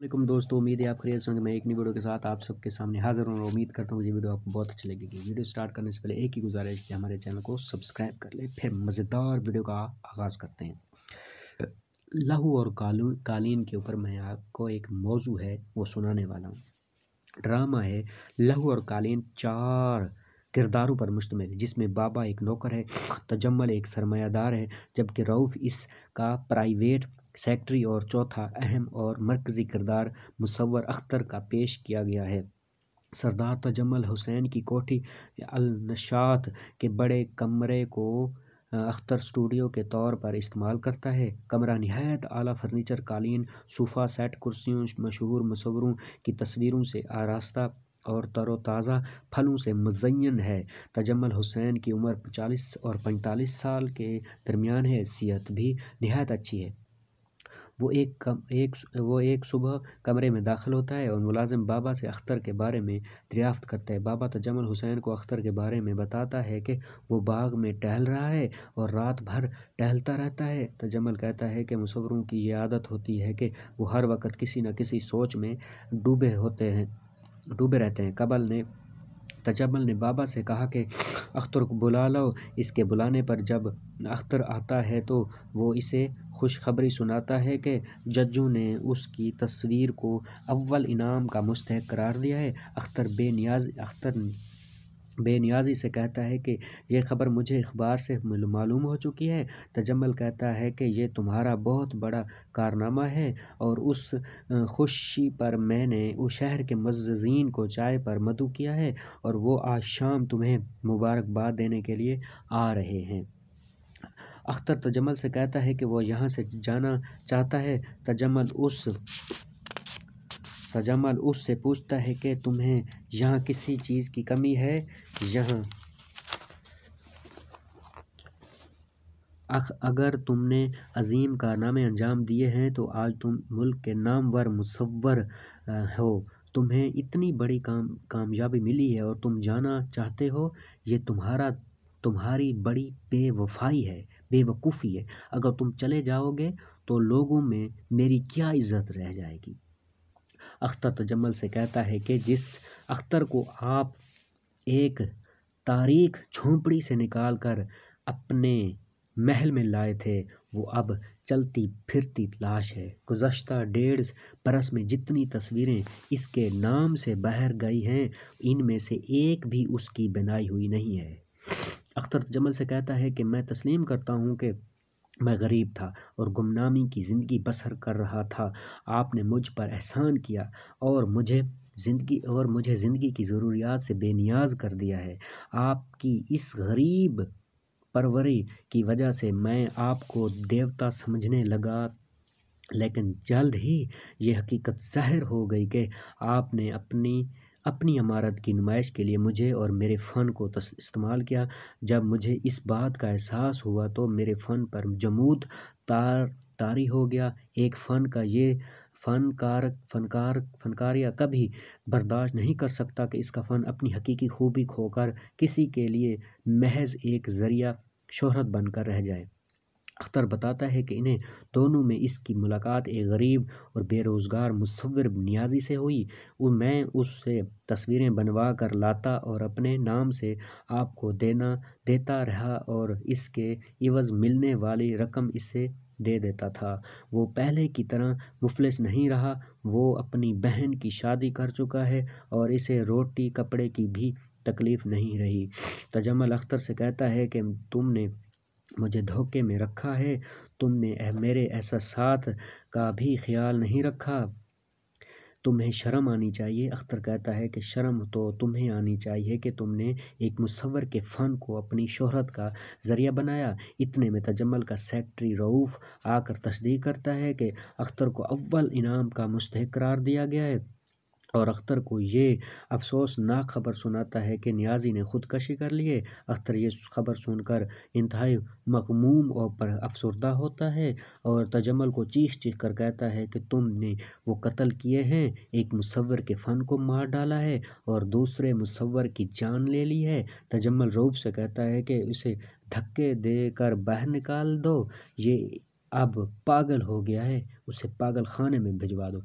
वालेकुम दोस्तों, उम्मीद है आप खैरियत से होंगे। मैं एक नई वीडियो के साथ आप सबके सामने हाज़िर हूँ और उम्मीद करता हूँ ये वीडियो आपको बहुत अच्छी लगेगी। वीडियो स्टार्ट करने से पहले एक ही गुजारिश कि हमारे चैनल को सब्सक्राइब कर लें। फिर मज़ेदार वीडियो का आगाज़ करते हैं। लहू और कालीन के ऊपर मैं आपको एक मौजू है वो सुनाने वाला हूँ। ड्रामा है लहू और कालीन, 4 किरदारों पर मुश्तमिल है, जिसमें बाबा एक नौकर है, तजम्मल एक सरमायादार है, जबकि रऊफ़ इसका प्राइवेट सेक्रेटरी और चौथा अहम और मरकज़ी किरदार मुसव्वर अख्तर का पेश किया गया है। सरदार तजम्मल हुसैन की कोठी अल-नशात के बड़े कमरे को अख्तर स्टूडियो के तौर पर इस्तेमाल करता है। कमरा निहायत आला फर्नीचर, कालीन, सोफ़ा सेट, कुर्सियों, मशहूर मुसव्वरों की तस्वीरों से आरास्ता और तरोताज़ा फलों से मुज़य्यन है। तजम्मल हुसैन की उम्र 40 और 45 साल के दरमियान है। सेहत भी निहायत अच्छी है। वो एक सुबह कमरे में दाखिल होता है और मुलाजिम बाबा से अख्तर के बारे में दरियाफ्त करता है। बाबा तजम्मल हुसैन को अख्तर के बारे में बताता है कि वो बाग में टहल रहा है और रात भर टहलता रहता है। तजम्मल कहता है कि मुसव्वरों की ये आदत होती है कि वो हर वक्त किसी न किसी सोच में डूबे रहते हैं। तजम्मल ने बाबा से कहा कि अख्तर को बुला लो। इसके बुलाने पर जब अख्तर आता है तो वो इसे खुशखबरी सुनाता है कि जजों ने उसकी तस्वीर को अव्वल इनाम का मुस्तहिक करार दिया है। अख्तर बेनियाजी से कहता है कि यह खबर मुझे अखबार से मालूम हो चुकी है। तजम्मल कहता है कि यह तुम्हारा बहुत बड़ा कारनामा है और उस खुशी पर मैंने उस शहर के मुअज़्ज़िज़ीन को चाय पर मदऊ किया है और वो आज शाम तुम्हें मुबारकबाद देने के लिए आ रहे हैं। अख्तर तजम्मल से कहता है कि वो यहाँ से जाना चाहता है। तजम्मल उससे पूछता है कि तुम्हें यहाँ किसी चीज़ की कमी है? अगर तुमने अजीम कारनामे अंजाम दिए हैं तो आज तुम मुल्क के नामवर मुसव्वर हो। तुम्हें इतनी बड़ी कामयाबी मिली है और तुम जाना चाहते हो। ये तुम्हारी बड़ी बेवकूफ़ी है। अगर तुम चले जाओगे तो लोगों में मेरी क्या इज़्ज़त रह जाएगी? अख्तर तजम्मल से कहता है कि जिस अख्तर को आप एक तारीख झोंपड़ी से निकाल कर अपने महल में लाए थे, वो अब चलती फिरती लाश है। गुज़श्ता 1.5 बरस में जितनी तस्वीरें इसके नाम से बाहर गई हैं, इनमें से एक भी उसकी बनाई हुई नहीं है। अख्तर तजम्मल से कहता है कि मैं तस्लीम करता हूँ कि मैं गरीब था और गुमनामी की ज़िंदगी बसर कर रहा था। आपने मुझ पर एहसान किया और मुझे ज़िंदगी की ज़रूरियात से बेनियाज़ कर दिया है। आपकी इस गरीब परवरी की वजह से मैं आपको देवता समझने लगा, लेकिन जल्द ही ये हकीकत ज़ाहिर हो गई कि आपने अपनी अमारत की नुमाइश के लिए मुझे और मेरे फ़न को इस्तेमाल किया। जब मुझे इस बात का एहसास हुआ तो मेरे फ़न पर जमूद तारी हो गया। एक फ़नकार कभी बर्दाश्त नहीं कर सकता कि इसका फ़न अपनी हकीकी खूबी खोकर किसी के लिए महज एक ज़रिया शोहरत बनकर रह जाए। अख्तर बताता है कि इन्हें दोनों में इसकी मुलाकात एक गरीब और बेरोज़गार मुसव्विर नियाज़ी से हुई। मैं उससे तस्वीरें बनवा कर लाता और अपने नाम से आपको देता रहा और इसके इवज़ मिलने वाली रकम इसे दे देता था। वो पहले की तरह मुफलिस नहीं रहा। वो अपनी बहन की शादी कर चुका है और इसे रोटी कपड़े की भी तकलीफ़ नहीं रही। तजम्मल अख्तर से कहता है कि तुमने मुझे धोखे में रखा है। तुमने मेरे एहसासात का भी ख्याल नहीं रखा। तुम्हें शर्म आनी चाहिए। अख्तर कहता है कि शर्म तो तुम्हें आनी चाहिए कि तुमने एक मुसव्वर के फ़न को अपनी शोहरत का ज़रिया बनाया। इतने में तजम्मल का सेक्रेटरी रऊफ़ आकर तस्दीक करता है कि अख्तर को अव्वल इनाम का मुस्तहिक करार दिया गया है और अख्तर को ये अफसोसनाक खबर सुनाता है कि नियाज़ी ने ख़ुदकशी कर ली है। अख्तर ये खबर सुनकर इंतहाई मग़मूम और अफसरदा होता है और तजम्मल को चीख कर कहता है कि तुमने वो कत्ल किए हैं, एक मुसव्वर के फ़न को मार डाला है और दूसरे मुसव्वर की जान ले ली है। तजम्मल रऊफ़ से कहता है कि उसे धक्के देकर बाहर निकाल दो, ये अब पागल हो गया है, उसे पागल खाने में भिजवा दो।